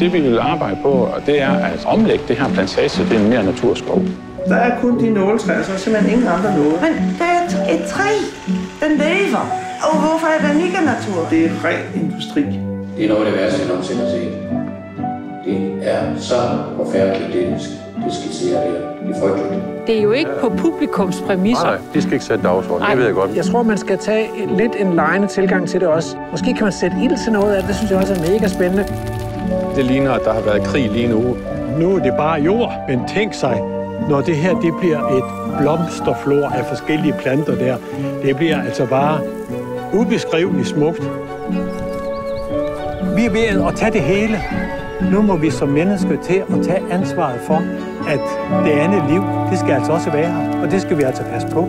Det vi vil arbejde på, og det er at omlægge det her plantage til en mere naturskov. Der er kun de nåletræer, så er simpelthen ingen andre nåle. Men der er et træ, den lever. Og hvorfor er den ikke natur? Det er ren industri. Det er noget af det værste, jeg nogensinde har set. Det er så forfærdeligt, det skitserer der. Det er frygteligt. Det er jo ikke på publikums præmisser. Nej, de skal ikke sætte dagsordenen, det ved jeg godt. Jeg tror, man skal tage lidt en legende tilgang til det også. Måske kan man sætte ild til noget af det, det synes jeg også er mega spændende. Det ligner, at der har været krig lige nu. Nu er det bare jord, men tænk sig, når det her det bliver et blomsterflor af forskellige planter der. Det bliver altså bare ubeskriveligt smukt. Vi er ved at tage det hele. Nu må vi som mennesker til at tage ansvaret for, at det andet liv, det skal altså også være her, og det skal vi altså passe på.